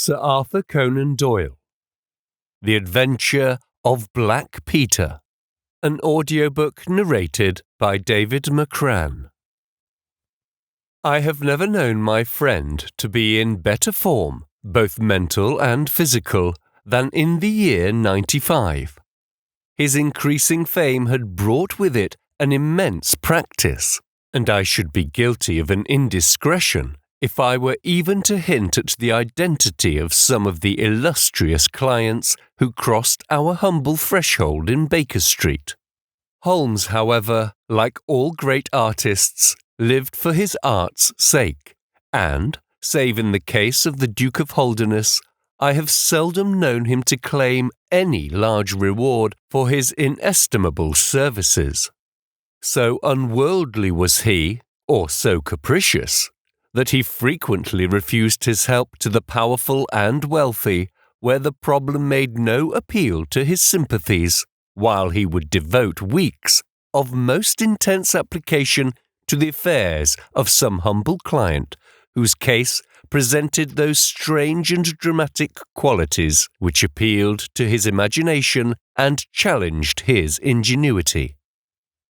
Sir Arthur Conan Doyle. The Adventure of Black Peter. An audiobook narrated by David McCran. I have never known my friend to be in better form, both mental and physical, than in the year 95. His increasing fame had brought with it an immense practice, and I should be guilty of an indiscretion if I were even to hint at the identity of some of the illustrious clients who crossed our humble threshold in Baker Street. Holmes, however, like all great artists, lived for his art's sake, and, save in the case of the Duke of Holderness, I have seldom known him to claim any large reward for his inestimable services. So unworldly was he, or so capricious, that he frequently refused his help to the powerful and wealthy where the problem made no appeal to his sympathies, while he would devote weeks of most intense application to the affairs of some humble client whose case presented those strange and dramatic qualities which appealed to his imagination and challenged his ingenuity.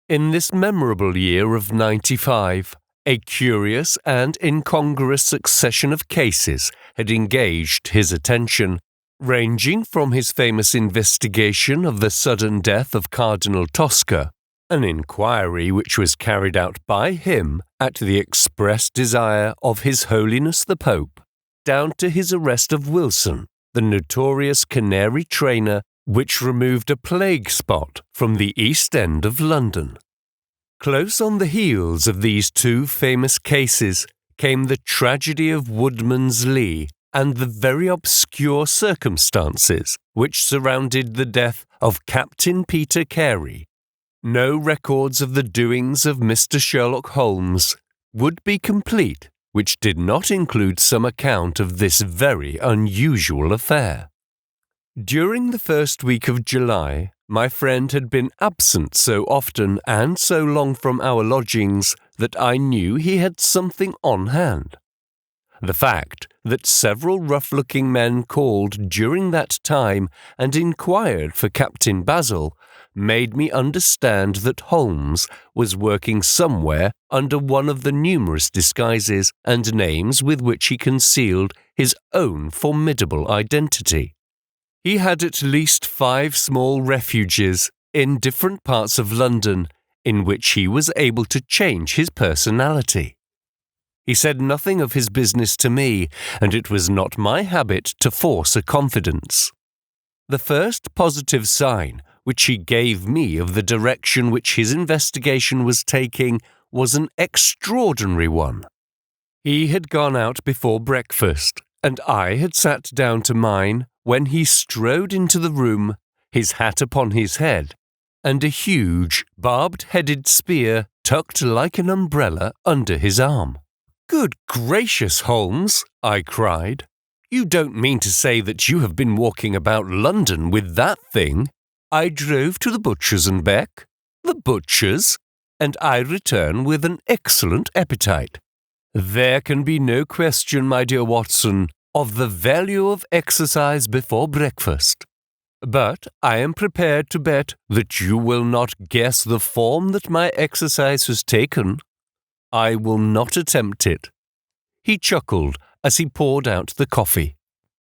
In this memorable year of 95, a curious and incongruous succession of cases had engaged his attention, ranging from his famous investigation of the sudden death of Cardinal Tosca, an inquiry which was carried out by him at the express desire of His Holiness the Pope, down to his arrest of Wilson, the notorious canary trainer which removed a plague spot from the East End of London. Close on the heels of these two famous cases came the tragedy of Woodman's Lee and the very obscure circumstances which surrounded the death of Captain Peter Carey. No records of the doings of Mr. Sherlock Holmes would be complete which did not include some account of this very unusual affair. During the first week of July, my friend had been absent so often and so long from our lodgings that I knew he had something on hand. The fact that several rough-looking men called during that time and inquired for Captain Basil made me understand that Holmes was working somewhere under one of the numerous disguises and names with which he concealed his own formidable identity. He had at least 5 small refuges in different parts of London in which he was able to change his personality. He said nothing of his business to me, and it was not my habit to force a confidence. The first positive sign which he gave me of the direction which his investigation was taking was an extraordinary one. He had gone out before breakfast, and I had sat down to mine when he strode into the room, his hat upon his head, and a huge, barbed-headed spear tucked like an umbrella under his arm. "Good gracious, Holmes," I cried. "You don't mean to say that you have been walking about London with that thing?" "I drove to the butcher's and back." "The butcher's?" "And I return with an excellent appetite." "There can be no question, my dear Watson, of the value of exercise before breakfast. But I am prepared to bet that you will not guess the form that my exercise has taken." "I will not attempt it." He chuckled as he poured out the coffee.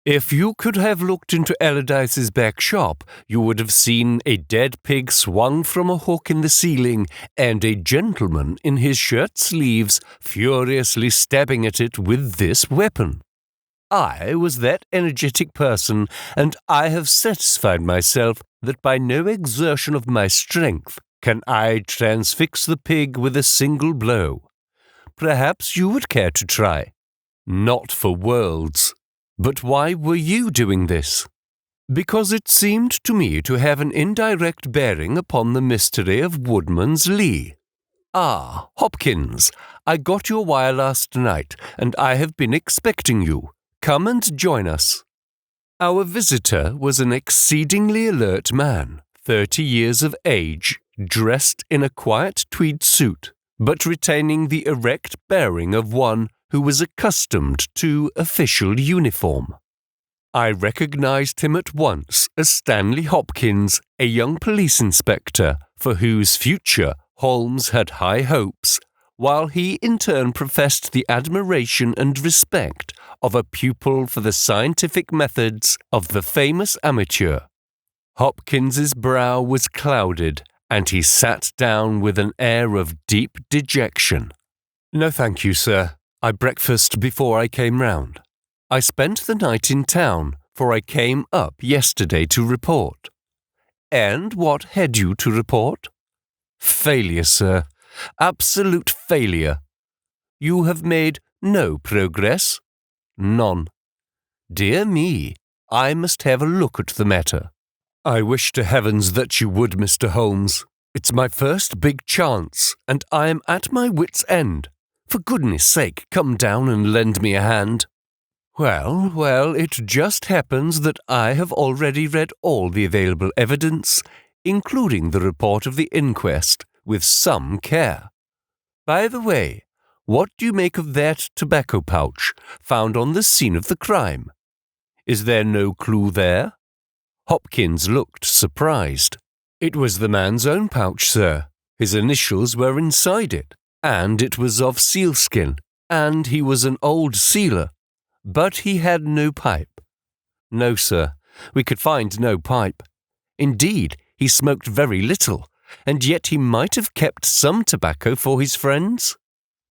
"If you could have looked into Allardyce's back shop, you would have seen a dead pig swung from a hook in the ceiling and a gentleman in his shirt sleeves furiously stabbing at it with this weapon. I was that energetic person, and I have satisfied myself that by no exertion of my strength can I transfix the pig with a single blow. Perhaps you would care to try." "Not for worlds. But why were you doing this?" "Because it seemed to me to have an indirect bearing upon the mystery of Woodman's Lee. Ah, Hopkins, I got your wire last night, and I have been expecting you. Come and join us." Our visitor was an exceedingly alert man, 30 years of age, dressed in a quiet tweed suit, but retaining the erect bearing of one who was accustomed to official uniform. I recognized him at once as Stanley Hopkins, a young police inspector for whose future Holmes had high hopes, while he in turn professed the admiration and respect of a pupil for the scientific methods of the famous amateur. Hopkins's brow was clouded, and he sat down with an air of deep dejection. "No, thank you, sir. I breakfasted before I came round. I spent the night in town, for I came up yesterday to report." "And what had you to report?" "Failure, sir. Absolute failure." "You have made no progress?" "None." "Dear me, I must have a look at the matter." "I wish to heavens that you would, Mr. Holmes. It's my first big chance, and I am at my wit's end. For goodness sake, come down and lend me a hand." Well, it just happens that I have already read all the available evidence, including the report of the inquest, with some care. By the way, what do you make of that tobacco pouch found on the scene of the crime? Is there no clue there?" Hopkins looked surprised. "It was the man's own pouch, sir. His initials were inside it, and it was of sealskin, and he was an old sealer. But he had no pipe." "No, sir. We could find no pipe. Indeed, he smoked very little, and yet he might have kept some tobacco for his friends."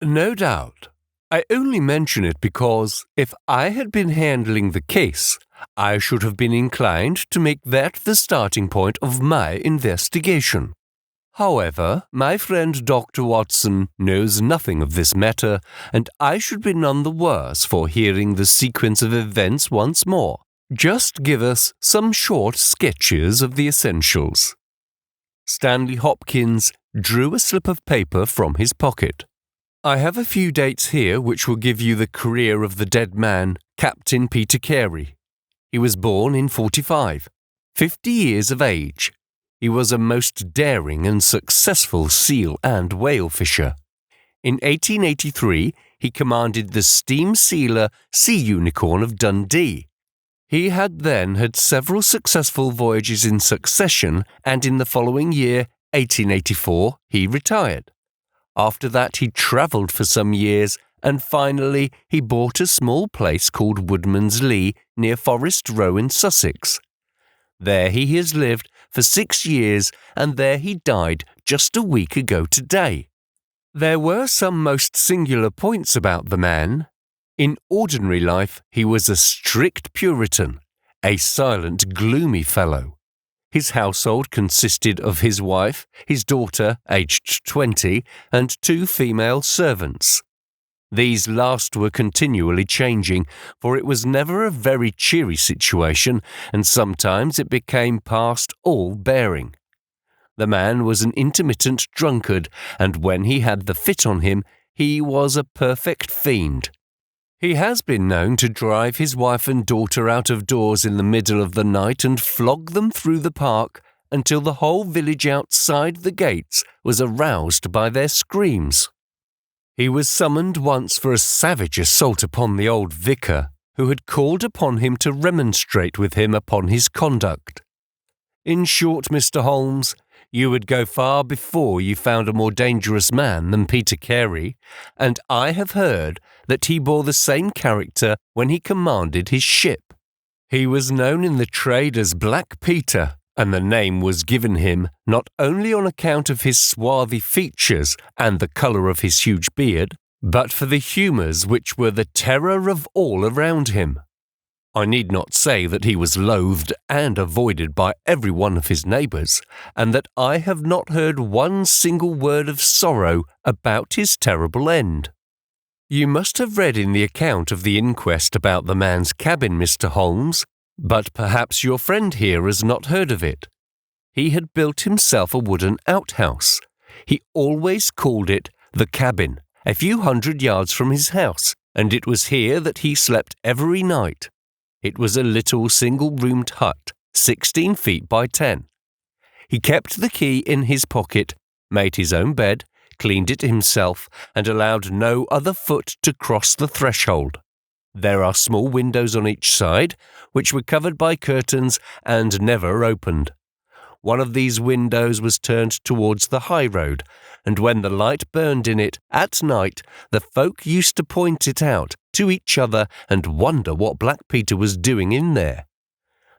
"No doubt. I only mention it because, if I had been handling the case, I should have been inclined to make that the starting point of my investigation. However, my friend Dr. Watson knows nothing of this matter, and I should be none the worse for hearing the sequence of events once more. Just give us some short sketches of the essentials." Stanley Hopkins drew a slip of paper from his pocket. "I have a few dates here which will give you the career of the dead man, Captain Peter Carey. He was born in 45, 50 years of age. He was a most daring and successful seal and whale fisher. In 1883, he commanded the steam sealer Sea Unicorn of Dundee. He had then had several successful voyages in succession, and in the following year, 1884, he retired. After that, he travelled for some years, and finally he bought a small place called Woodman's Lee near Forest Row in Sussex. There he has lived for 6 years, and there he died just a week ago today. There were some most singular points about the man. In ordinary life he was a strict Puritan, a silent, gloomy fellow. His household consisted of his wife, his daughter, aged 20, and 2 female servants. These last were continually changing, for it was never a very cheery situation, and sometimes it became past all bearing. The man was an intermittent drunkard, and when he had the fit on him, he was a perfect fiend. He has been known to drive his wife and daughter out of doors in the middle of the night and flog them through the park until the whole village outside the gates was aroused by their screams. He was summoned once for a savage assault upon the old vicar, who had called upon him to remonstrate with him upon his conduct. In short, Mr. Holmes, you would go far before you found a more dangerous man than Peter Carey, and I have heard that he bore the same character when he commanded his ship. He was known in the trade as Black Peter, and the name was given him not only on account of his swarthy features and the colour of his huge beard, but for the humours which were the terror of all around him. I need not say that he was loathed and avoided by every one of his neighbours, and that I have not heard one single word of sorrow about his terrible end. You must have read in the account of the inquest about the man's cabin, Mr. Holmes, but perhaps your friend here has not heard of it. He had built himself a wooden outhouse. He always called it the cabin, a few hundred yards from his house, and it was here that he slept every night. It was a little single-roomed hut, 16 feet by 10. He kept the key in his pocket, made his own bed, cleaned it himself, and allowed no other foot to cross the threshold. There are small windows on each side, which were covered by curtains and never opened. One of these windows was turned towards the high road, and when the light burned in it at night, the folk used to point it out to each other and wonder what Black Peter was doing in there.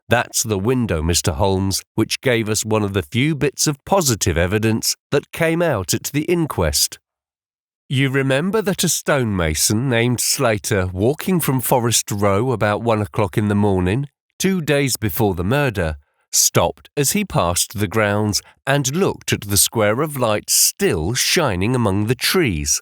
That's the window, Mr. Holmes, which gave us one of the few bits of positive evidence that came out at the inquest. You remember that a stonemason named Slater, walking from Forest Row about 1 o'clock in the morning, 2 days before the murder, stopped as he passed the grounds and looked at the square of light still shining among the trees.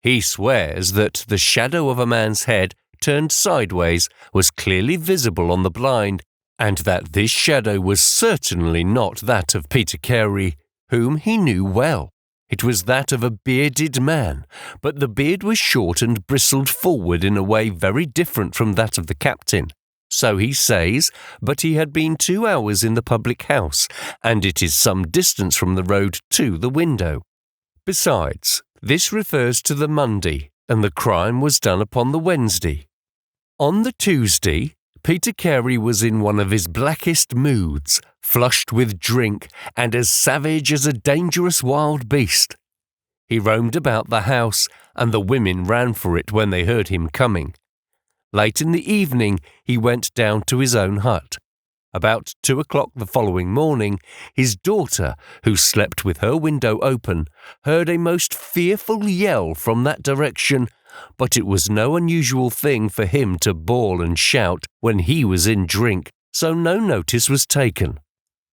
He swears that the shadow of a man's head turned sideways was clearly visible on the blind, and that this shadow was certainly not that of Peter Carey, whom he knew well. It was that of a bearded man, but the beard was short and bristled forward in a way very different from that of the captain. So he says, but he had been 2 hours in the public house, and it is some distance from the road to the window. Besides, this refers to the Monday, and the crime was done upon the Wednesday. On the Tuesday, Peter Carey was in one of his blackest moods, flushed with drink, and as savage as a dangerous wild beast. He roamed about the house, and the women ran for it when they heard him coming. Late in the evening, he went down to his own hut. About 2 o'clock the following morning, his daughter, who slept with her window open, heard a most fearful yell from that direction, but it was no unusual thing for him to bawl and shout when he was in drink, so no notice was taken.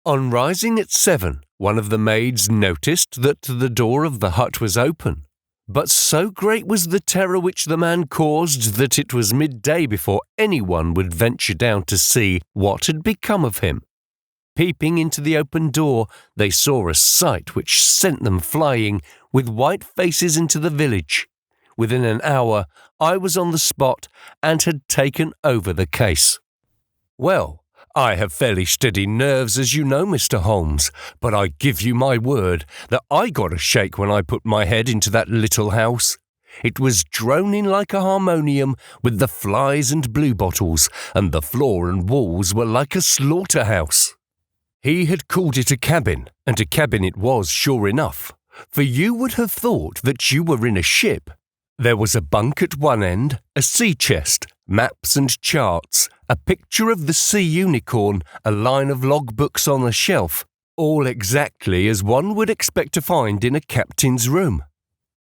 On rising at 7, one of the maids noticed that the door of the hut was open. But so great was the terror which the man caused that it was midday before anyone would venture down to see what had become of him. Peeping into the open door, they saw a sight which sent them flying with white faces into the village. Within an hour, I was on the spot and had taken over the case. Well, I have fairly steady nerves, as you know, Mr. Holmes, but I give you my word that I got a shake when I put my head into that little house. It was droning like a harmonium with the flies and bluebottles, and the floor and walls were like a slaughterhouse. He had called it a cabin, and a cabin it was sure enough, for you would have thought that you were in a ship. There was a bunk at one end, a sea chest, maps and charts, a picture of the sea unicorn, a line of logbooks on a shelf, all exactly as one would expect to find in a captain's room.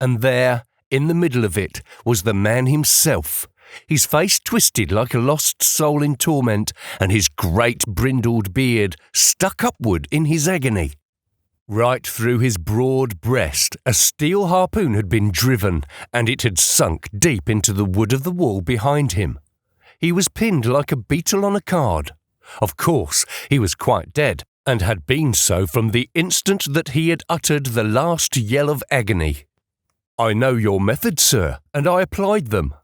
And there, in the middle of it, was the man himself, his face twisted like a lost soul in torment, and his great brindled beard stuck upward in his agony. Right through his broad breast a steel harpoon had been driven, and it had sunk deep into the wood of the wall behind him. He was pinned like a beetle on a card. Of course, he was quite dead, and had been so from the instant that he had uttered the last yell of agony. I know your methods, sir, and I applied them.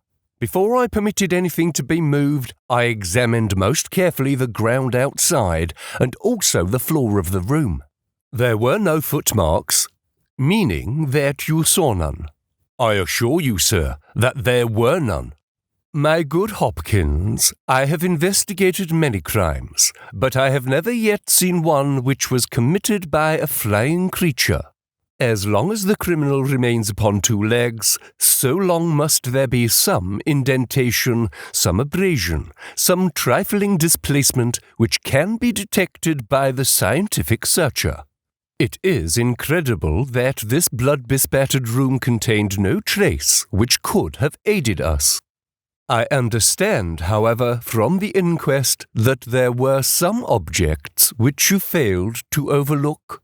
Before I permitted anything to be moved, I examined most carefully the ground outside, and also the floor of the room. There were no footmarks, meaning that you saw none. I assure you, sir, that there were none. My good Hopkins, I have investigated many crimes, but I have never yet seen one which was committed by a flying creature. As long as the criminal remains upon 2 legs, so long must there be some indentation, some abrasion, some trifling displacement which can be detected by the scientific searcher. It is incredible that this blood-bespattered room contained no trace which could have aided us. I understand, however, from the inquest that there were some objects which you failed to overlook.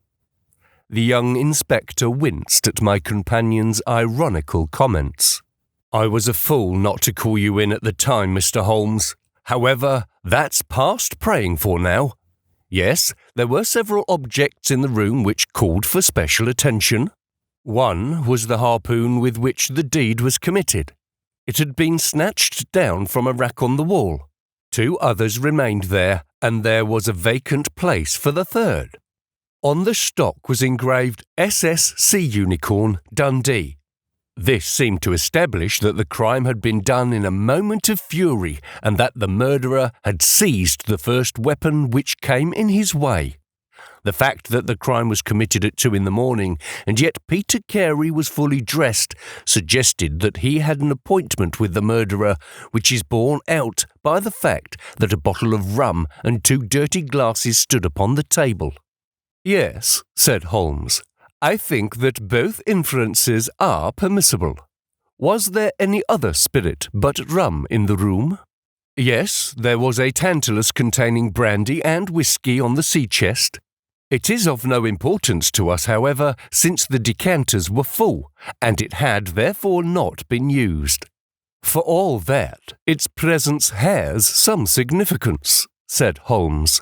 The young inspector winced at my companion's ironical comments. I was a fool not to call you in at the time, Mr. Holmes. However, that's past praying for now. Yes, there were several objects in the room which called for special attention. One was the harpoon with which the deed was committed. It had been snatched down from a rack on the wall. 2 others remained there, and there was a vacant place for the third. On the stock was engraved SS Sea Unicorn, Dundee. This seemed to establish that the crime had been done in a moment of fury and that the murderer had seized the first weapon which came in his way. The fact that the crime was committed at 2 a.m, and yet Peter Carey was fully dressed, suggested that he had an appointment with the murderer, which is borne out by the fact that a bottle of rum and 2 dirty glasses stood upon the table. "Yes," said Holmes, "I think that both inferences are permissible. Was there any other spirit but rum in the room?" "Yes, there was a tantalus containing brandy and whisky on the sea chest. It is of no importance to us, however, since the decanters were full, and it had therefore not been used." "For all that, its presence has some significance," said Holmes.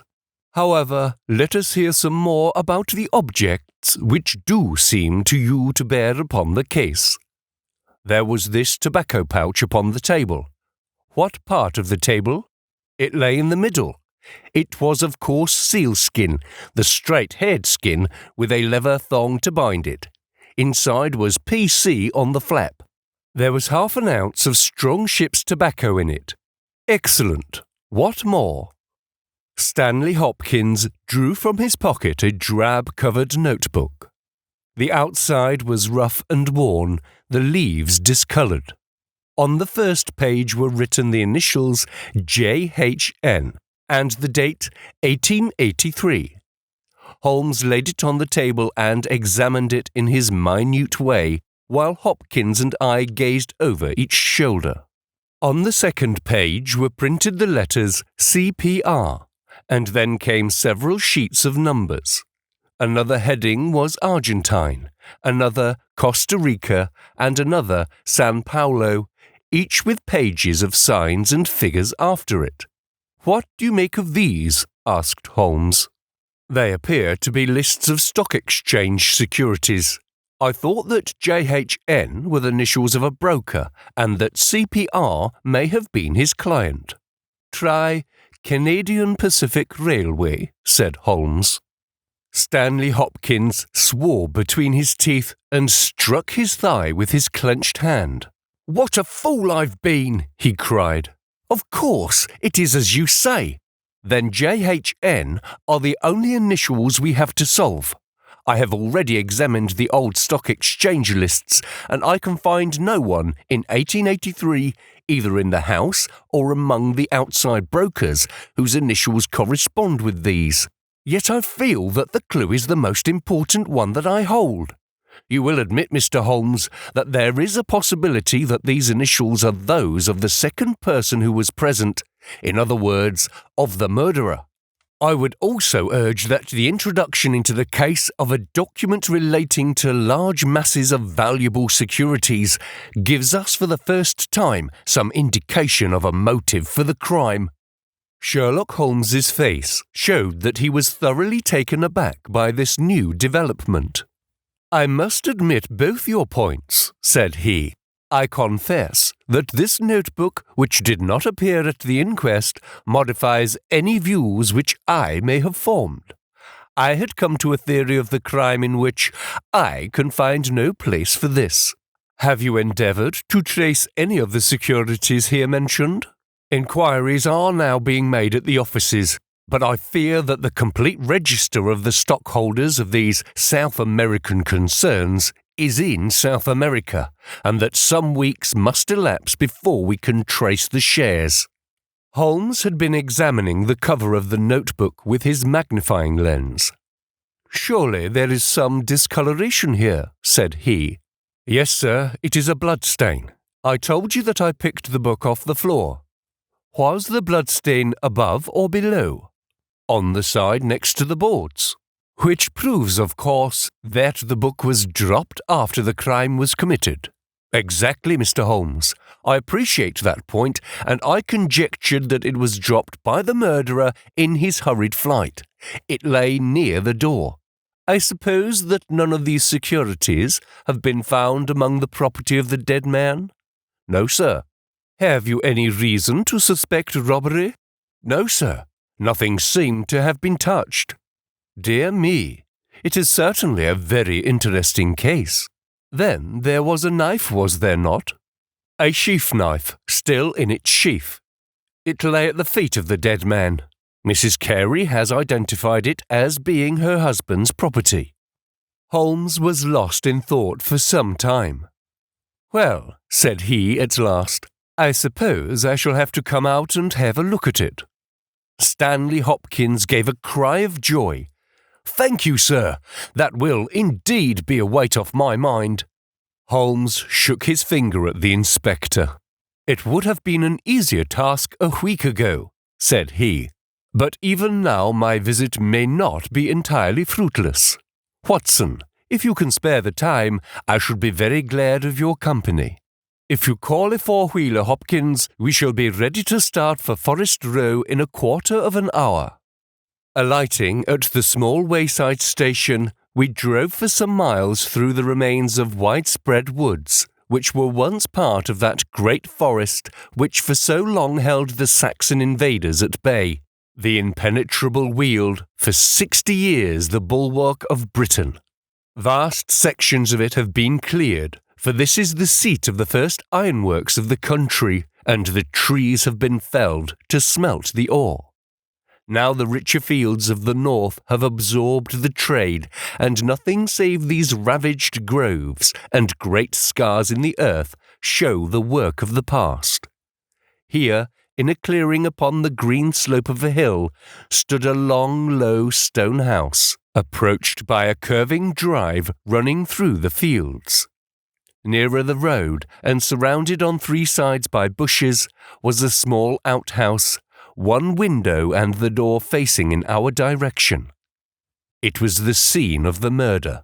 "However, let us hear some more about the objects which do seem to you to bear upon the case. There was this tobacco pouch upon the table. What part of the table?" "It lay in the middle. It was of coarse sealskin, the straight-haired skin, with a leather thong to bind it. Inside was PC on the flap. There was half an ounce of strong ship's tobacco in it." "Excellent. What more?" Stanley Hopkins drew from his pocket a drab-covered notebook. The outside was rough and worn, the leaves discoloured. On the first page were written the initials JHN, and the date 1883. Holmes laid it on the table and examined it in his minute way, while Hopkins and I gazed over each shoulder. On the second page were printed the letters CPR, and then came several sheets of numbers. Another heading was Argentine, another Costa Rica, and another San Paulo, each with pages of signs and figures after it. "What do you make of these?" asked Holmes. "They appear to be lists of stock exchange securities. I thought that JHN were the initials of a broker, and that CPR may have been his client." "Try Canadian Pacific Railway," said Holmes. Stanley Hopkins swore between his teeth and struck his thigh with his clenched hand. "What a fool I've been!" he cried. "Of course, it is as you say. Then JHN are the only initials we have to solve. I have already examined the old stock exchange lists, and I can find no one in 1883, either in the house or among the outside brokers, whose initials correspond with these. Yet I feel that the clue is the most important one that I hold. You will admit, Mr. Holmes, that there is a possibility that these initials are those of the second person who was present, in other words, of the murderer. I would also urge that the introduction into the case of a document relating to large masses of valuable securities gives us for the first time some indication of a motive for the crime." Sherlock Holmes's face showed that he was thoroughly taken aback by this new development. "I must admit both your points," said he. "I confess that this notebook, which did not appear at the inquest, modifies any views which I may have formed. I had come to a theory of the crime in which I can find no place for this. Have you endeavoured to trace any of the securities here mentioned? Inquiries are now being made at the offices, but I fear that the complete register of the stockholders of these South American concerns is in South America, and that some weeks must elapse before we can trace the shares." Holmes had been examining the cover of the notebook with his magnifying lens. "Surely there is some discoloration here," said he. "Yes, sir, it is a bloodstain. I told you that I picked the book off the floor. Was the bloodstain above or below?" "On the side next to the boards." "Which proves, of course, that the book was dropped after the crime was committed." "Exactly, Mr. Holmes. I appreciate that point, and I conjectured that it was dropped by the murderer in his hurried flight. It lay near the door. I suppose that none of these securities have been found among the property of the dead man?" "No, sir." "Have you any reason to suspect robbery?" "No, sir. Nothing seemed to have been touched." "Dear me, it is certainly a very interesting case." Then there was a knife, was there not? A sheath knife, still in its sheath. It lay at the feet of the dead man. Mrs. Carey has identified it as being her husband's property. Holmes was lost in thought for some time. "Well," said he at last, "I suppose I shall have to come out and have a look at it." Stanley Hopkins gave a cry of joy. "Thank you, sir. That will indeed be a weight off my mind." Holmes shook his finger at the inspector. "It would have been an easier task a week ago," said he. "But even now my visit may not be entirely fruitless. Watson, if you can spare the time, I should be very glad of your company. If you call a four-wheeler, Hopkins, we shall be ready to start for Forest Row in a quarter of an hour." Alighting at the small wayside station, we drove for some miles through the remains of widespread woods, which were once part of that great forest which for so long held the Saxon invaders at bay, the impenetrable Weald, for 60 years the bulwark of Britain. Vast sections of it have been cleared, for this is the seat of the first ironworks of the country, and the trees have been felled to smelt the ore. Now the richer fields of the north have absorbed the trade, and nothing save these ravaged groves and great scars in the earth show the work of the past. Here, in a clearing upon the green slope of a hill, stood a long, low stone house, approached by a curving drive running through the fields. Nearer the road, and surrounded on three sides by bushes, was a small outhouse, one window and the door facing in our direction. It was the scene of the murder.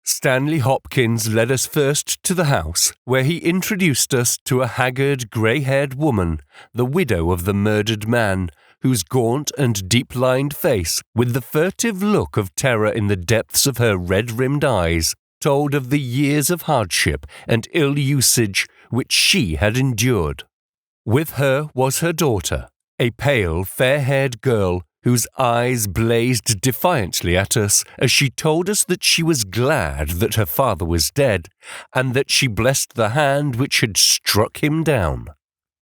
Stanley Hopkins led us first to the house, where he introduced us to a haggard, grey-haired woman, the widow of the murdered man, whose gaunt and deep-lined face, with the furtive look of terror in the depths of her red-rimmed eyes, told of the years of hardship and ill usage which she had endured. With her was her daughter, a pale, fair-haired girl whose eyes blazed defiantly at us as she told us that she was glad that her father was dead, and that she blessed the hand which had struck him down.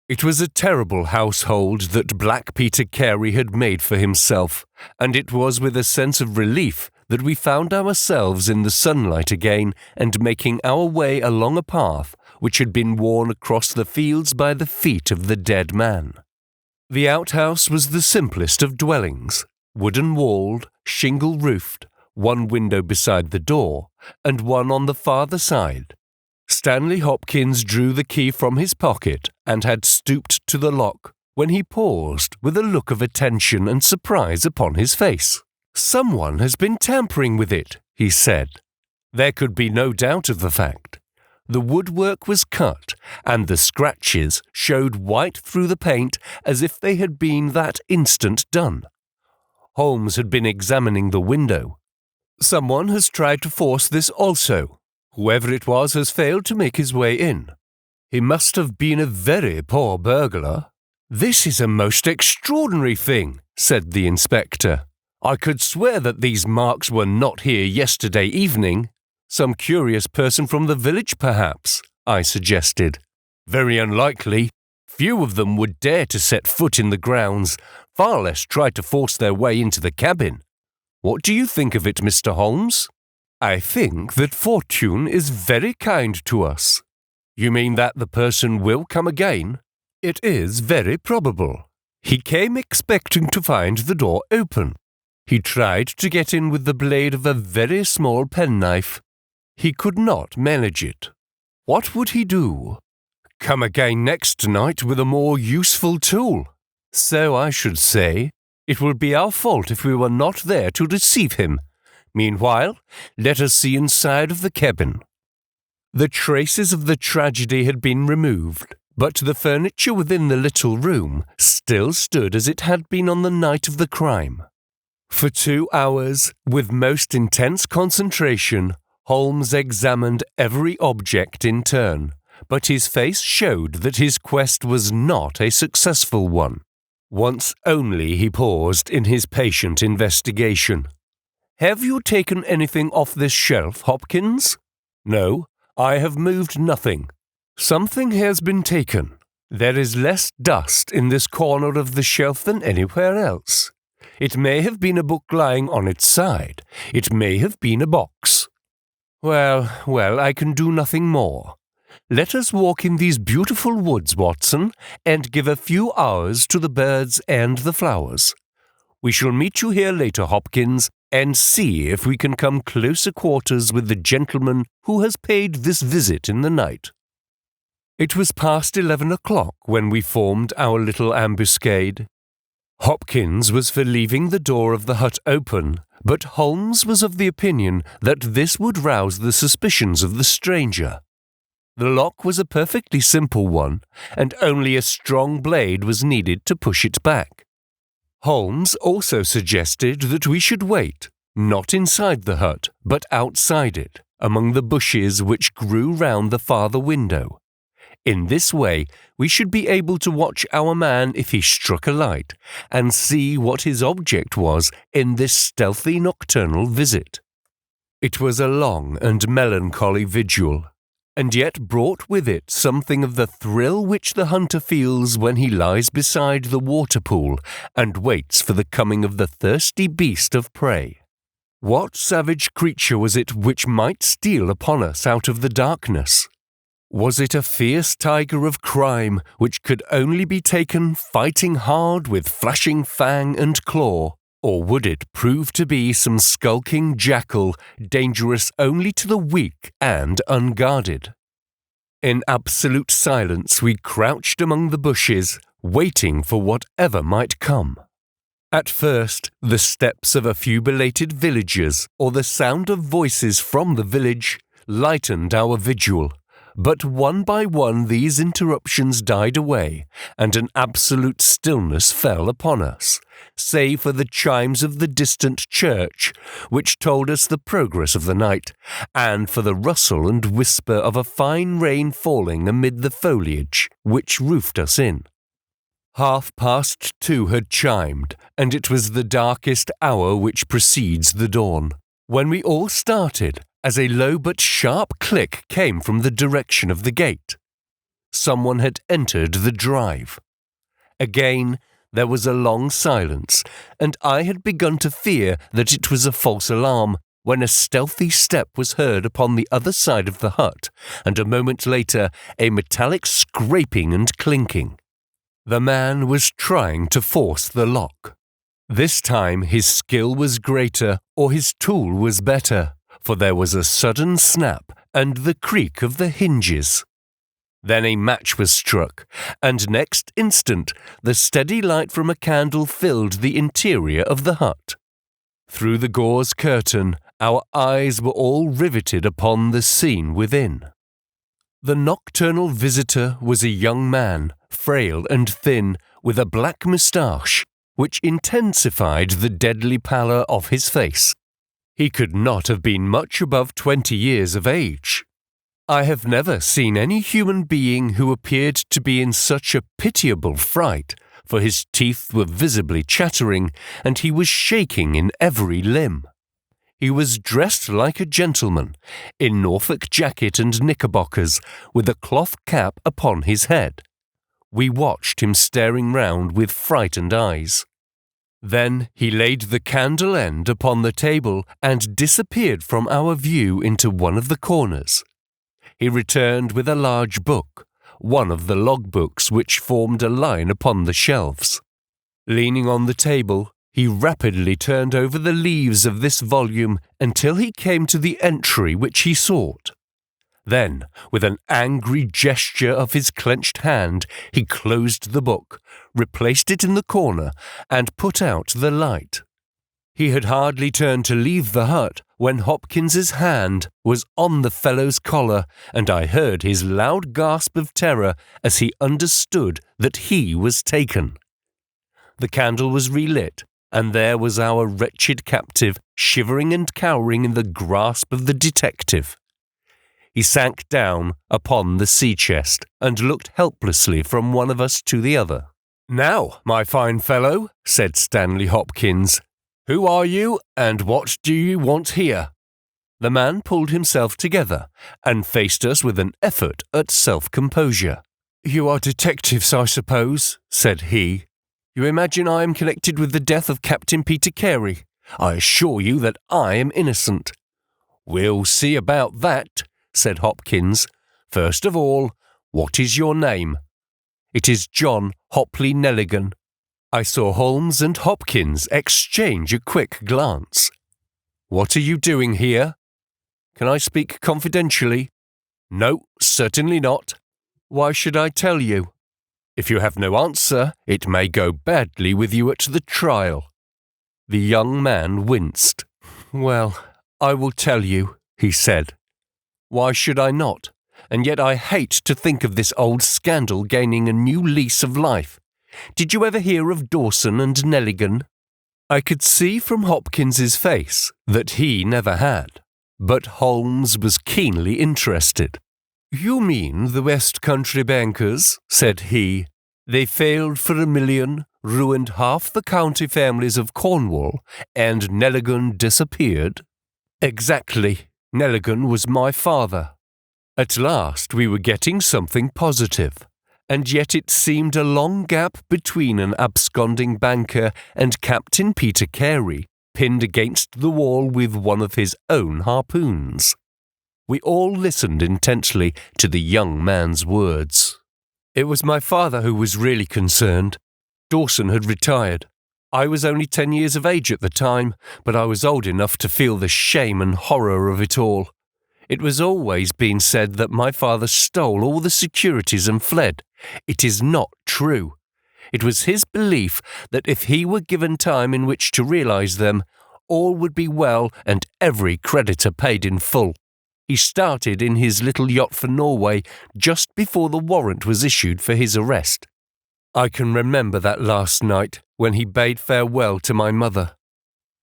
It was a terrible household that Black Peter Carey had made for himself, and it was with a sense of relief that we found ourselves in the sunlight again and making our way along a path which had been worn across the fields by the feet of the dead man. The outhouse was the simplest of dwellings, wooden-walled, shingle-roofed, one window beside the door, and one on the farther side. Stanley Hopkins drew the key from his pocket and had stooped to the lock, when he paused with a look of attention and surprise upon his face. "Someone has been tampering with it," he said. There could be no doubt of the fact. The woodwork was cut, and the scratches showed white through the paint as if they had been that instant done. Holmes had been examining the window. "Someone has tried to force this also. Whoever it was has failed to make his way in. He must have been a very poor burglar." "This is a most extraordinary thing," said the inspector. "I could swear that these marks were not here yesterday evening." "Some curious person from the village, perhaps," I suggested. "Very unlikely. Few of them would dare to set foot in the grounds, far less try to force their way into the cabin. What do you think of it, Mr. Holmes?" "I think that fortune is very kind to us." "You mean that the person will come again?" "It is very probable. He came expecting to find the door open. He tried to get in with the blade of a very small penknife. He could not manage it. What would he do? Come again next night with a more useful tool. So I should say. It will be our fault if we were not there to receive him. Meanwhile, let us see inside of the cabin." The traces of the tragedy had been removed, but the furniture within the little room still stood as it had been on the night of the crime. For 2 hours, with most intense concentration, Holmes examined every object in turn, but his face showed that his quest was not a successful one. Once only he paused in his patient investigation. "Have you taken anything off this shelf, Hopkins?" "No, I have moved nothing. Something has been taken. There is less dust in this corner of the shelf than anywhere else. It may have been a book lying on its side. It may have been a box. Well, I can do nothing more. Let us walk in these beautiful woods, Watson, and give a few hours to the birds and the flowers. We shall meet you here later, Hopkins, and see if we can come closer quarters with the gentleman who has paid this visit in the night. It was past 11 o'clock when we formed our little ambuscade. Hopkins was for leaving the door of the hut open, but Holmes was of the opinion that this would rouse the suspicions of the stranger. The lock was a perfectly simple one, and only a strong blade was needed to push it back. Holmes also suggested that we should wait, not inside the hut, but outside it, among the bushes which grew round the farther window. In this way, we should be able to watch our man if he struck a light, and see what his object was in this stealthy nocturnal visit. It was a long and melancholy vigil, and yet brought with it something of the thrill which the hunter feels when he lies beside the water-pool and waits for the coming of the thirsty beast of prey. What savage creature was it which might steal upon us out of the darkness? Was it a fierce tiger of crime which could only be taken fighting hard with flashing fang and claw, or would it prove to be some skulking jackal dangerous only to the weak and unguarded? In absolute silence we crouched among the bushes, waiting for whatever might come. At first, the steps of a few belated villagers or the sound of voices from the village lightened our vigil. But one by one these interruptions died away, and an absolute stillness fell upon us, save for the chimes of the distant church, which told us the progress of the night, and for the rustle and whisper of a fine rain falling amid the foliage, which roofed us in. 2:30 had chimed, and it was the darkest hour which precedes the dawn, when we all started, as a low but sharp click came from the direction of the gate. Someone had entered the drive. Again, there was a long silence, and I had begun to fear that it was a false alarm, when a stealthy step was heard upon the other side of the hut, and a moment later a metallic scraping and clinking. The man was trying to force the lock. This time his skill was greater, or his tool was better, for there was a sudden snap and the creak of the hinges. Then a match was struck, and next instant the steady light from a candle filled the interior of the hut. Through the gauze curtain, our eyes were all riveted upon the scene within. The nocturnal visitor was a young man, frail and thin, with a black moustache, which intensified the deadly pallor of his face. He could not have been much above 20 years of age. I have never seen any human being who appeared to be in such a pitiable fright, for his teeth were visibly chattering, and he was shaking in every limb. He was dressed like a gentleman, in Norfolk jacket and knickerbockers, with a cloth cap upon his head. We watched him staring round with frightened eyes. Then he laid the candle end upon the table and disappeared from our view into one of the corners. He returned with a large book, one of the logbooks which formed a line upon the shelves. Leaning on the table, he rapidly turned over the leaves of this volume until he came to the entry which he sought. Then, with an angry gesture of his clenched hand, he closed the book, replaced it in the corner, and put out the light. He had hardly turned to leave the hut when Hopkins's hand was on the fellow's collar, and I heard his loud gasp of terror as he understood that he was taken. The candle was relit, and there was our wretched captive shivering and cowering in the grasp of the detective. He sank down upon the sea-chest and looked helplessly from one of us to the other. "Now, my fine fellow," said Stanley Hopkins, "who are you and what do you want here?" The man pulled himself together and faced us with an effort at self-composure. "You are detectives, I suppose," said he. "You imagine I am connected with the death of Captain Peter Carey. I assure you that I am innocent." "We'll see about that," said Hopkins. "First of all, what is your name?" "It is John Hopley Nelligan." I saw Holmes and Hopkins exchange a quick glance. "What are you doing here?" "Can I speak confidentially?" "No, certainly not." "Why should I tell you?" "If you have no answer, it may go badly with you at the trial." The young man winced. "Well, I will tell you," he said. "Why should I not? And yet I hate to think of this old scandal gaining a new lease of life. Did you ever hear of Dawson and Nelligan?" I could see from Hopkins's face that he never had, but Holmes was keenly interested. "You mean the West Country bankers?" said he. "They failed for $1 million, ruined half the county families of Cornwall, and Nelligan disappeared?" "Exactly. Nelligan was my father." At last we were getting something positive, and yet it seemed a long gap between an absconding banker and Captain Peter Carey, pinned against the wall with one of his own harpoons. We all listened intently to the young man's words. "It was my father who was really concerned. Dawson had retired. I was only 10 years of age at the time, but I was old enough to feel the shame and horror of it all. It was always been said that my father stole all the securities and fled. It is not true. It was his belief that if he were given time in which to realize them, all would be well and every creditor paid in full. He started in his little yacht for Norway just before the warrant was issued for his arrest. I can remember that last night when he bade farewell to my mother.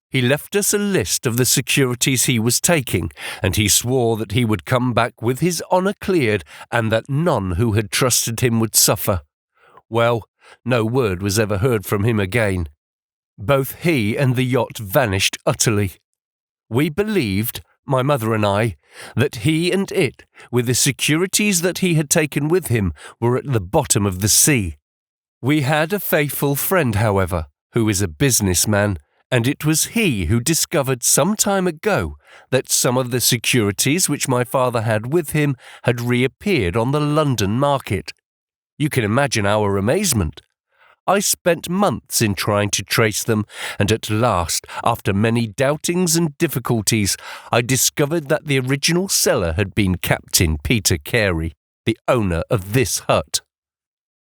He left us a list of the securities he was taking, and he swore that he would come back with his honour cleared and that none who had trusted him would suffer. Well, no word was ever heard from him again. Both he and the yacht vanished utterly. We believed, my mother and I, that he and it, with the securities that he had taken with him, were at the bottom of the sea. We had a faithful friend, however, who is a businessman, and it was he who discovered some time ago that some of the securities which my father had with him had reappeared on the London market. You can imagine our amazement. I spent months in trying to trace them, and at last, after many doubtings and difficulties, I discovered that the original seller had been Captain Peter Carey, the owner of this hut.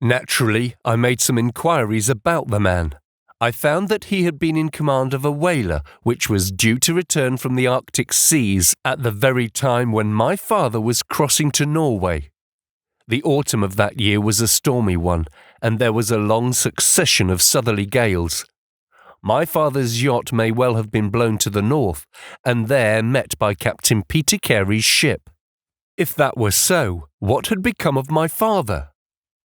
Naturally, I made some inquiries about the man. I found that he had been in command of a whaler which was due to return from the Arctic seas at the very time when my father was crossing to Norway. The autumn of that year was a stormy one, and there was a long succession of southerly gales. My father's yacht may well have been blown to the north, and there met by Captain Peter Carey's ship. If that were so, what had become of my father?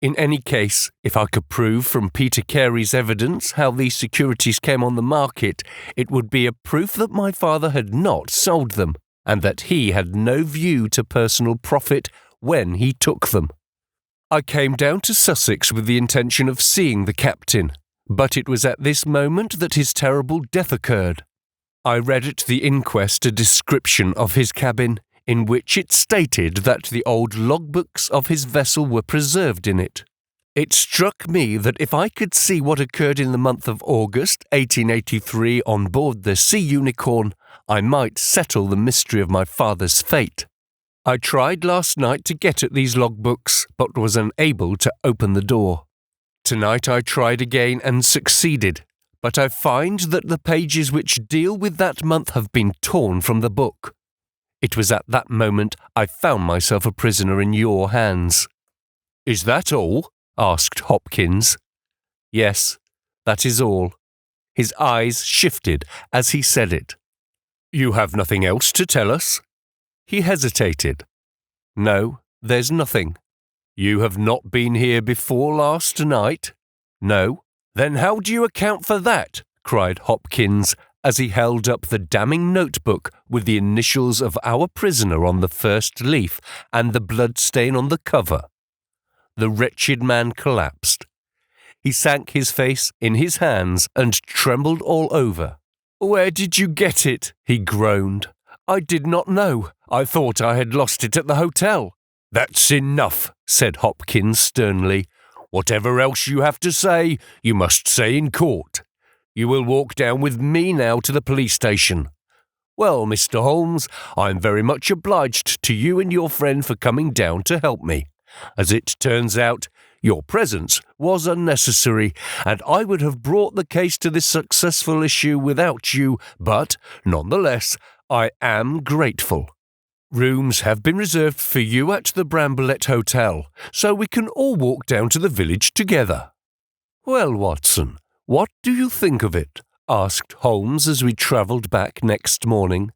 In any case, if I could prove from Peter Carey's evidence how these securities came on the market, it would be a proof that my father had not sold them, and that he had no view to personal profit when he took them. I came down to Sussex with the intention of seeing the captain, but it was at this moment that his terrible death occurred. I read at the inquest a description of his cabin, in which it stated that the old logbooks of his vessel were preserved in it. It struck me that if I could see what occurred in the month of August 1883 on board the Sea Unicorn, I might settle the mystery of my father's fate. I tried last night to get at these logbooks, but was unable to open the door. Tonight I tried again and succeeded, but I find that the pages which deal with that month have been torn from the book. It was at that moment I found myself a prisoner in your hands." "Is that all?" asked Hopkins. "Yes, that is all." His eyes shifted as he said it. "You have nothing else to tell us?" He hesitated. "No, there's nothing." "You have not been here before last night?" "No." "Then how do you account for that?" cried Hopkins, as he held up the damning notebook with the initials of our prisoner on the first leaf and the bloodstain on the cover. The wretched man collapsed. He sank his face in his hands and trembled all over. "Where did you get it?" he groaned. "I did not know. I thought I had lost it at the hotel." "That's enough," said Hopkins sternly. "Whatever else you have to say, you must say in court. You will walk down with me now to the police station." "Well, Mr. Holmes, I am very much obliged to you and your friend for coming down to help me. As it turns out, your presence was unnecessary, and I would have brought the case to this successful issue without you, but, nonetheless, I am grateful. Rooms have been reserved for you at the Bramblelet Hotel, so we can all walk down to the village together." "Well, Watson, what do you think of it?" asked Holmes as we travelled back next morning.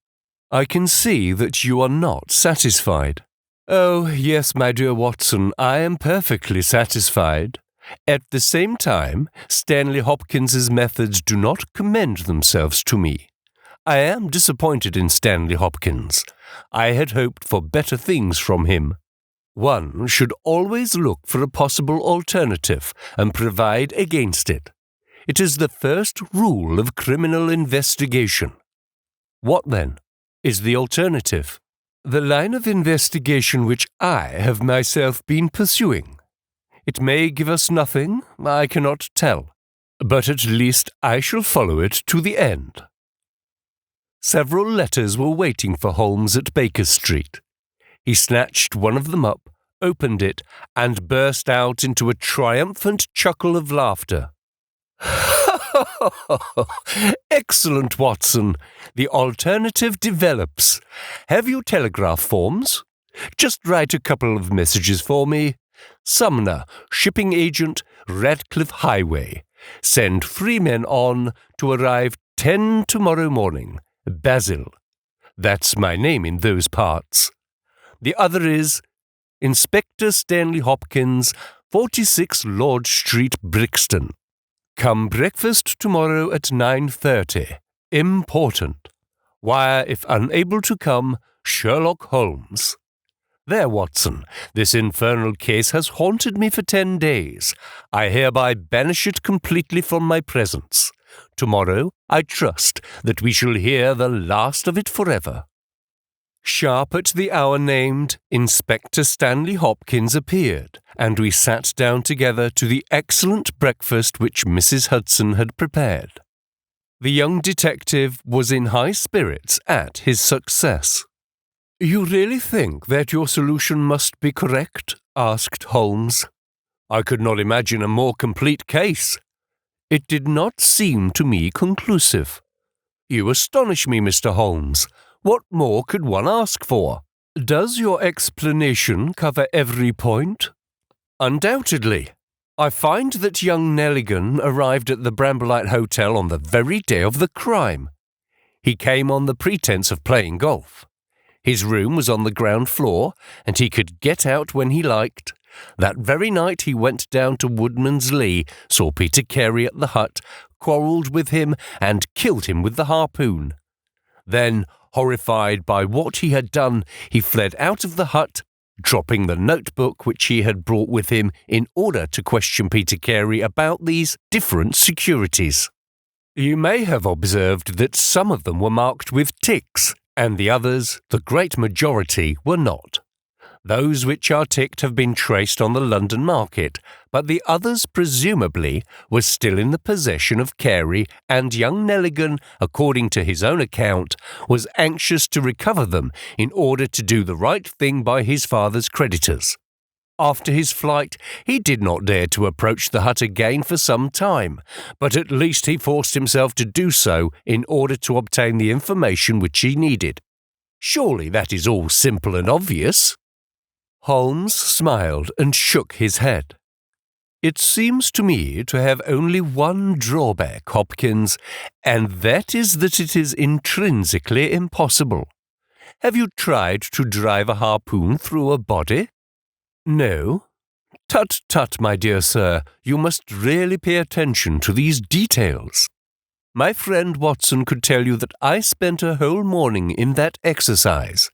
"I can see that you are not satisfied." "Oh, yes, my dear Watson, I am perfectly satisfied. At the same time, Stanley Hopkins's methods do not commend themselves to me. I am disappointed in Stanley Hopkins. I had hoped for better things from him. One should always look for a possible alternative and provide against it. It is the first rule of criminal investigation." "What, then, is the alternative?" "The line of investigation which I have myself been pursuing. It may give us nothing, I cannot tell, but at least I shall follow it to the end." Several letters were waiting for Holmes at Baker Street. He snatched one of them up, opened it, and burst out into a triumphant chuckle of laughter. "Excellent, Watson. The alternative develops. Have you telegraph forms? Just write a couple of messages for me. Sumner, shipping agent, Radcliffe Highway. Send 3 men on to arrive 10 tomorrow morning. Basil. That's my name in those parts. The other is Inspector Stanley Hopkins, 46 Lord Street, Brixton. Come breakfast tomorrow at 9:30. Important. Wire if unable to come, Sherlock Holmes." There, Watson, this infernal case has haunted me for 10 days. I hereby banish it completely from my presence. Tomorrow, I trust that we shall hear the last of it forever. Sharp at the hour named, Inspector Stanley Hopkins appeared, and we sat down together to the excellent breakfast which Mrs. Hudson had prepared. The young detective was in high spirits at his success. "You really think that your solution must be correct?" asked Holmes. "I could not imagine a more complete case." "It did not seem to me conclusive." "You astonish me, Mr. Holmes. What more could one ask for?" "Does your explanation cover every point?" "Undoubtedly. I find that young Nelligan arrived at the Bramblelet Hotel on the very day of the crime. He came on the pretense of playing golf. His room was on the ground floor, and he could get out when he liked. That very night he went down to Woodman's Lee, saw Peter Carey at the hut, quarrelled with him, and killed him with the harpoon. Then, horrified by what he had done, he fled out of the hut, dropping the notebook which he had brought with him in order to question Peter Carey about these different securities. You may have observed that some of them were marked with ticks, and the others, the great majority, were not. Those which are ticked have been traced on the London market, but the others presumably were still in the possession of Carey, and young Nelligan, according to his own account, was anxious to recover them in order to do the right thing by his father's creditors. After his flight, he did not dare to approach the hut again for some time, but at least he forced himself to do so in order to obtain the information which he needed. Surely that is all simple and obvious." Holmes smiled and shook his head. "It seems to me to have only one drawback, Hopkins, and that is that it is intrinsically impossible. Have you tried to drive a harpoon through a body?" "No." "Tut, tut, my dear sir, you must really pay attention to these details." My friend Watson could tell you that I spent a whole morning in that exercise.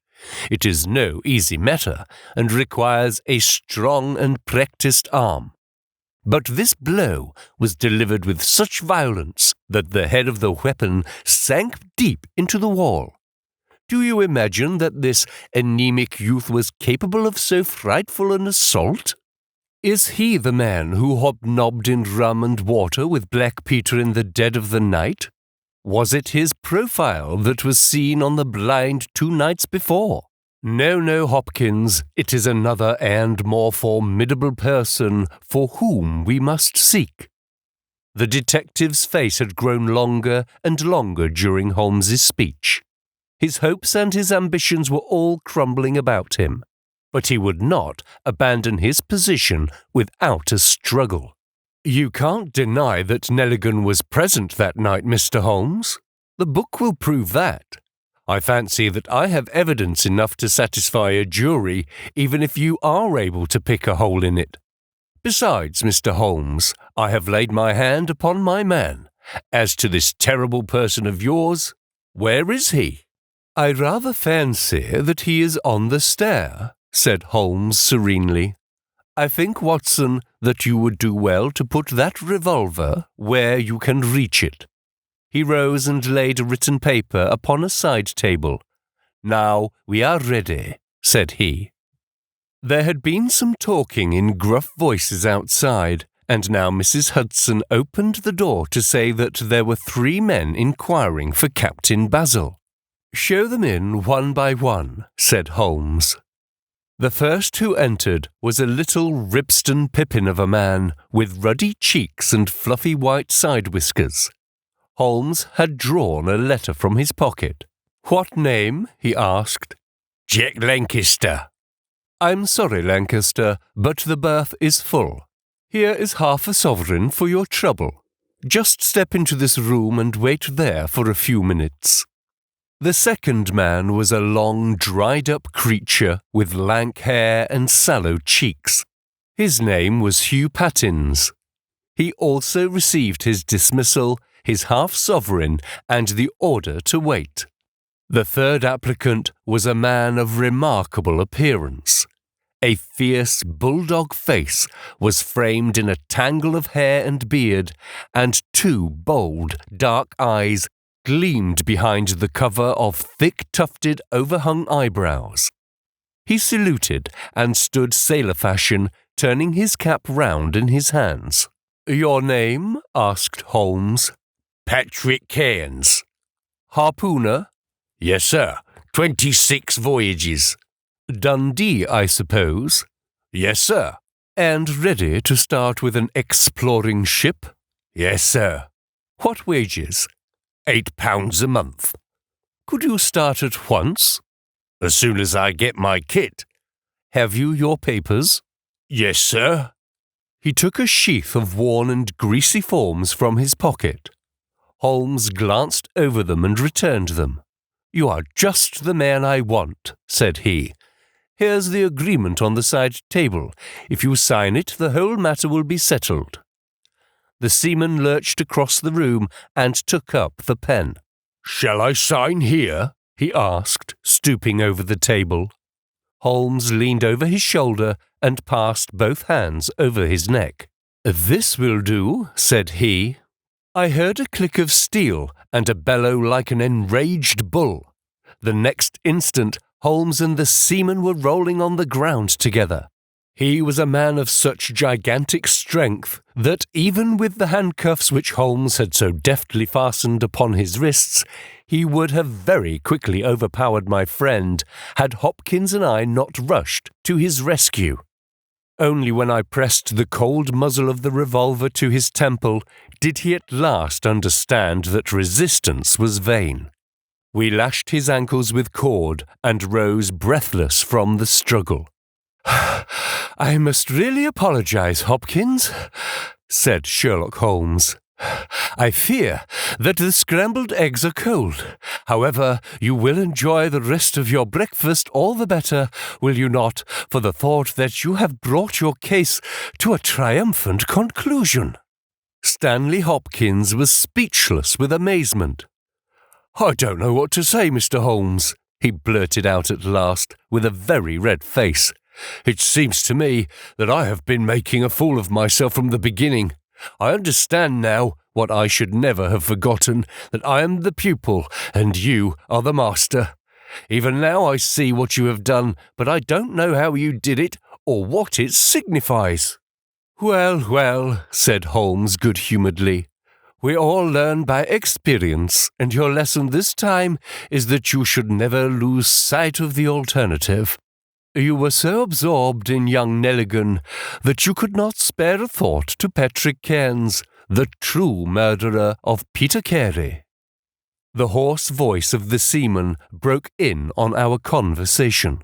It is no easy matter, and requires a strong and practised arm. But this blow was delivered with such violence that the head of the weapon sank deep into the wall. Do you imagine that this anemic youth was capable of so frightful an assault? Is he the man who hobnobbed in rum and water with Black Peter in the dead of the night? Was it his profile that was seen on the blind 2 nights before? No, Hopkins, it is another and more formidable person for whom we must seek. The detective's face had grown longer and longer during Holmes's speech. His hopes and his ambitions were all crumbling about him, but he would not abandon his position without a struggle. You can't deny that Nelligan was present that night, Mr. Holmes. The book will prove that. I fancy that I have evidence enough to satisfy a jury, even if you are able to pick a hole in it. Besides, Mr. Holmes, I have laid my hand upon my man. As to this terrible person of yours, where is he? I rather fancy that he is on the stair, said Holmes serenely. I think, Watson, that you would do well to put that revolver where you can reach it. He rose and laid a written paper upon a side table. Now we are ready, said he. There had been some talking in gruff voices outside, and now Mrs. Hudson opened the door to say that there were 3 men inquiring for Captain Basil. Show them in one by one, said Holmes. The first who entered was a little Ribston pippin of a man with ruddy cheeks and fluffy white side whiskers. Holmes had drawn a letter from his pocket. What name? He asked. Jack Lancaster. I'm sorry, Lancaster, but the berth is full. Here is half a sovereign for your trouble. Just step into this room and wait there for a few minutes. The second man was a long, dried-up creature with lank hair and sallow cheeks. His name was Hugh Pattins. He also received his dismissal, his half-sovereign, and the order to wait. The third applicant was a man of remarkable appearance. A fierce bulldog face was framed in a tangle of hair and beard, and 2 bold, dark eyes gleamed behind the cover of thick-tufted, overhung eyebrows. He saluted and stood sailor fashion, turning his cap round in his hands. Your name? Asked Holmes. Patrick Cairns. Harpooner? Yes, sir. 26 voyages. Dundee, I suppose? Yes, sir. And ready to start with an exploring ship? Yes, sir. What wages? £8 a month. Could you start at once? As soon as I get my kit. Have you your papers? Yes, sir. He took a sheath of worn and greasy forms from his pocket. Holmes glanced over them and returned them. You are just the man I want, said he. Here's the agreement on the side table. If you sign it, the whole matter will be settled. The seaman lurched across the room and took up the pen. Shall I sign here? He asked, stooping over the table. Holmes leaned over his shoulder and passed both hands over his neck. This will do, said he. I heard a click of steel and a bellow like an enraged bull. The next instant, Holmes and the seaman were rolling on the ground together. He was a man of such gigantic strength that even with the handcuffs which Holmes had so deftly fastened upon his wrists, he would have very quickly overpowered my friend had Hopkins and I not rushed to his rescue. Only when I pressed the cold muzzle of the revolver to his temple did he at last understand that resistance was vain. We lashed his ankles with cord and rose breathless from the struggle. I must really apologize, Hopkins, said Sherlock Holmes. I fear that the scrambled eggs are cold. However, you will enjoy the rest of your breakfast all the better, will you not, for the thought that you have brought your case to a triumphant conclusion? Stanley Hopkins was speechless with amazement. "I don't know what to say, Mr. Holmes," he blurted out at last, with a very red face. "It seems to me that I have been making a fool of myself from the beginning. I understand now what I should never have forgotten, that I am the pupil and you are the master. Even now I see what you have done, but I don't know how you did it or what it signifies." "Well, well," said Holmes good-humouredly. "We all learn by experience, and your lesson this time is that you should never lose sight of the alternative. You were so absorbed in young Nelligan that you could not spare a thought to Patrick Cairns, the true murderer of Peter Carey." The hoarse voice of the seaman broke in on our conversation.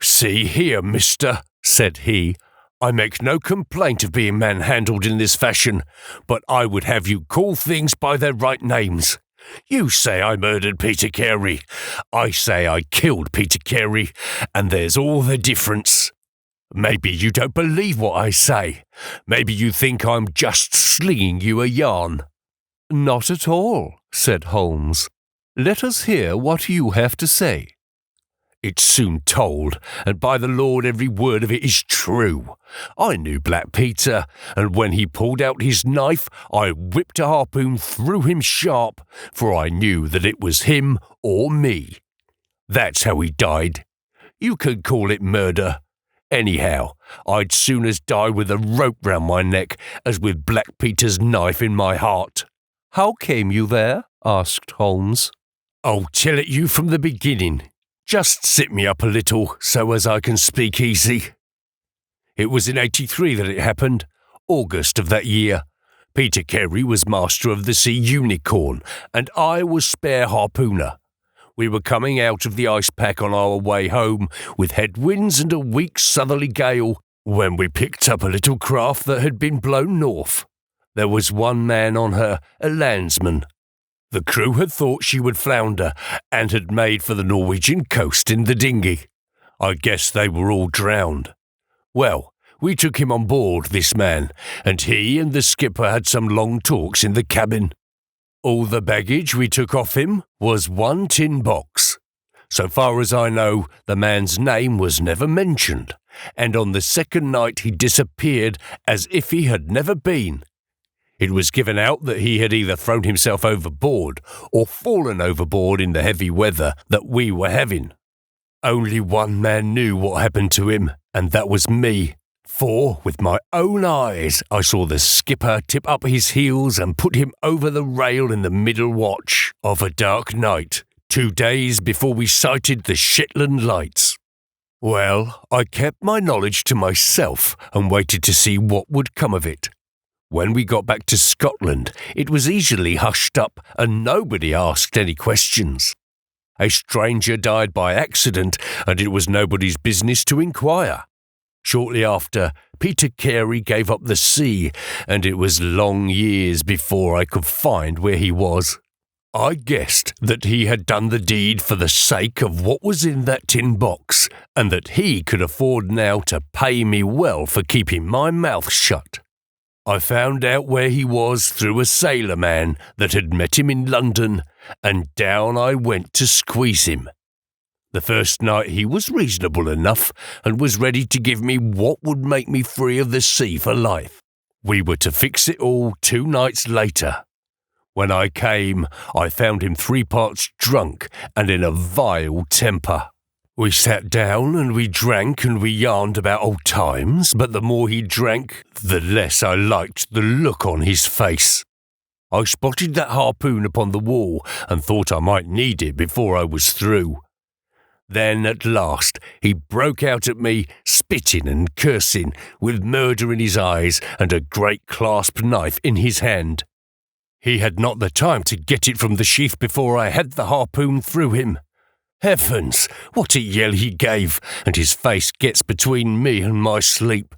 "See here, mister," said he, "I make no complaint of being manhandled in this fashion, but I would have you call things by their right names. You say I murdered Peter Carey. I say I killed Peter Carey, and there's all the difference. Maybe you don't believe what I say. Maybe you think I'm just slinging you a yarn." "Not at all," said Holmes. "Let us hear what you have to say." "It's soon told, and by the Lord every word of it is true. I knew Black Peter, and when he pulled out his knife, I whipped a harpoon through him sharp, for I knew that it was him or me. That's how he died. You could call it murder. Anyhow, I'd soon as die with a rope round my neck as with Black Peter's knife in my heart." "How came you there?" asked Holmes. "I'll tell it you from the beginning. Just sit me up a little, so as I can speak easy. It was in '83 that it happened, August of that year. Peter Carey was master of the Sea Unicorn, and I was spare harpooner. We were coming out of the ice pack on our way home, with headwinds and a weak southerly gale, when we picked up a little craft that had been blown north. There was one man on her, a landsman. The crew had thought she would flounder, and had made for the Norwegian coast in the dinghy. I guess they were all drowned. Well, we took him on board, this man, and he and the skipper had some long talks in the cabin. All the baggage we took off him was one tin box. So far as I know, the man's name was never mentioned, and on the second night he disappeared as if he had never been. It was given out that he had either thrown himself overboard or fallen overboard in the heavy weather that we were having. Only one man knew what happened to him, and that was me. For, with my own eyes, I saw the skipper tip up his heels and put him over the rail in the middle watch of a dark night, 2 days before we sighted the Shetland Lights. Well, I kept my knowledge to myself and waited to see what would come of it. When we got back to Scotland, it was easily hushed up and nobody asked any questions. A stranger died by accident and it was nobody's business to inquire. Shortly after, Peter Carey gave up the sea, and it was long years before I could find where he was. I guessed that he had done the deed for the sake of what was in that tin box, and that he could afford now to pay me well for keeping my mouth shut. I found out where he was through a sailor man that had met him in London, and down I went to squeeze him. The first night he was reasonable enough and was ready to give me what would make me free of the sea for life. We were to fix it all 2 nights later. When I came, I found him 3 parts drunk and in a vile temper. We sat down and we drank and we yarned about old times, but the more he drank, the less I liked the look on his face. I spotted that harpoon upon the wall and thought I might need it before I was through. Then, at last, he broke out at me, spitting and cursing, with murder in his eyes and a great clasp knife in his hand. He had not the time to get it from the sheath before I had the harpoon through him. Heavens, what a yell he gave, and his face gets between me and my sleep.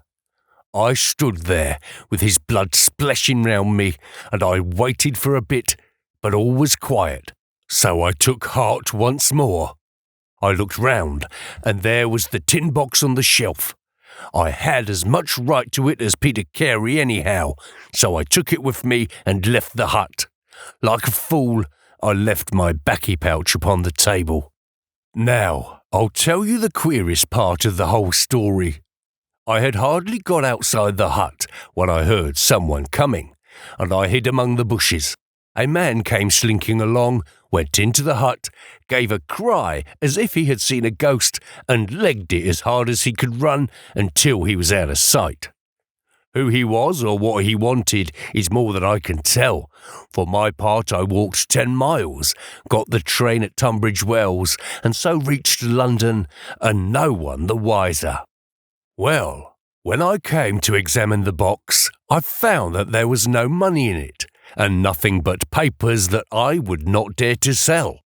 I stood there, with his blood splashing round me, and I waited for a bit, but all was quiet, so I took heart once more. I looked round, and there was the tin box on the shelf. I had as much right to it as Peter Carey anyhow, so I took it with me and left the hut. Like a fool, I left my baccy pouch upon the table. Now, I'll tell you the queerest part of the whole story. I had hardly got outside the hut when I heard someone coming, and I hid among the bushes. A man came slinking along, went into the hut, gave a cry as if he had seen a ghost, and legged it as hard as he could run until he was out of sight. Who he was or what he wanted is more than I can tell. For my part, I walked 10 miles, got the train at Tunbridge Wells, and so reached London, and no one the wiser. Well, when I came to examine the box, I found that there was no money in it, and nothing but papers that I would not dare to sell.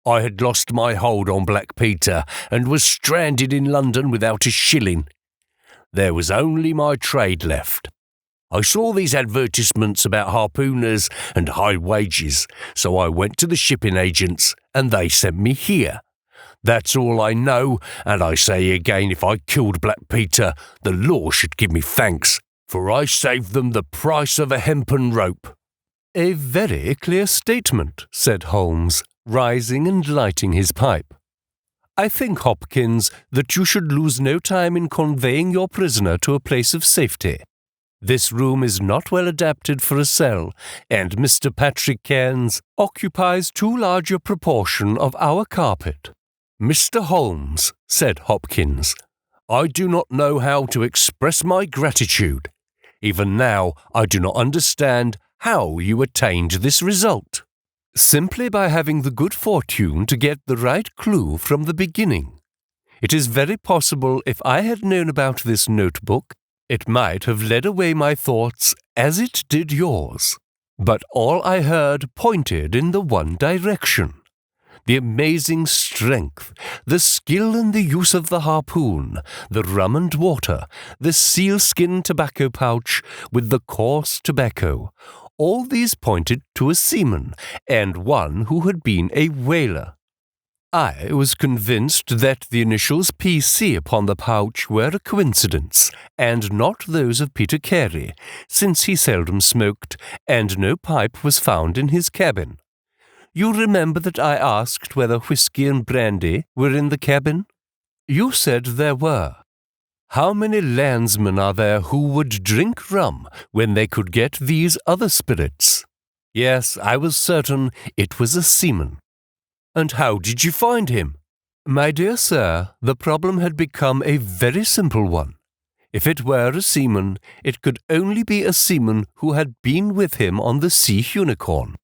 I had lost my hold on Black Peter, and was stranded in London without a shilling. There was only my trade left. I saw these advertisements about harpooners and high wages, so I went to the shipping agents, and they sent me here. That's all I know, and I say again, if I killed Black Peter, the law should give me thanks, for I saved them the price of a hempen rope." "A very clear statement," said Holmes, rising and lighting his pipe. "I think, Hopkins, that you should lose no time in conveying your prisoner to a place of safety. This room is not well adapted for a cell, and Mr. Patrick Cairns occupies too large a proportion of our carpet." "Mr. Holmes," said Hopkins, "I do not know how to express my gratitude. Even now, I do not understand how you attained this result." "Simply by having the good fortune to get the right clue from the beginning. It is very possible if I had known about this notebook, it might have led away my thoughts as it did yours. But all I heard pointed in the one direction. The amazing strength, the skill in the use of the harpoon, the rum and water, the sealskin tobacco pouch with the coarse tobacco, all these pointed to a seaman, and one who had been a whaler. I was convinced that the initials P.C. upon the pouch were a coincidence, and not those of Peter Carey, since he seldom smoked, and no pipe was found in his cabin. You remember that I asked whether whiskey and brandy were in the cabin? You said there were. How many landsmen are there who would drink rum when they could get these other spirits? Yes, I was certain it was a seaman. And how did you find him? My dear sir, the problem had become a very simple one. If it were a seaman, it could only be a seaman who had been with him on the Sea Unicorn.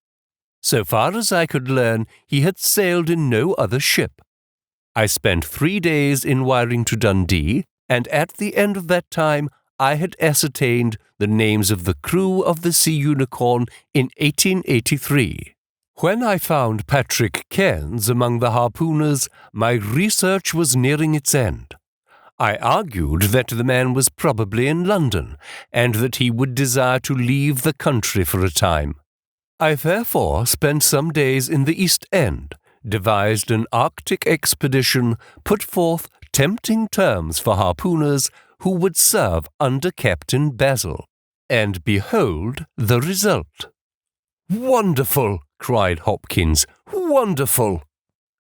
So far as I could learn, he had sailed in no other ship. I spent 3 days in wiring to Dundee, and at the end of that time I had ascertained the names of the crew of the Sea Unicorn in 1883. When I found Patrick Cairns among the harpooners, my research was nearing its end. I argued that the man was probably in London, and that he would desire to leave the country for a time. I therefore spent some days in the East End, devised an Arctic expedition, put forth tempting terms for harpooners who would serve under Captain Basil, and behold the result." "Wonderful!" cried Hopkins. "Wonderful!"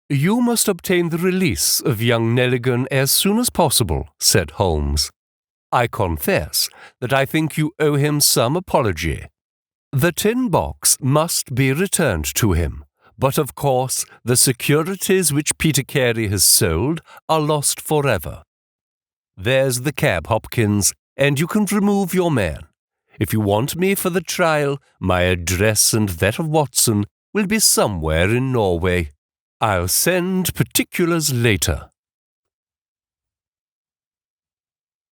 "You must obtain the release of young Nelligan as soon as possible," said Holmes. "I confess that I think you owe him some apology. The tin box must be returned to him, but of course the securities which Peter Carey has sold are lost forever. There's the cab, Hopkins, and you can remove your man. If you want me for the trial, my address and that of Watson will be somewhere in Norway. I'll send particulars later."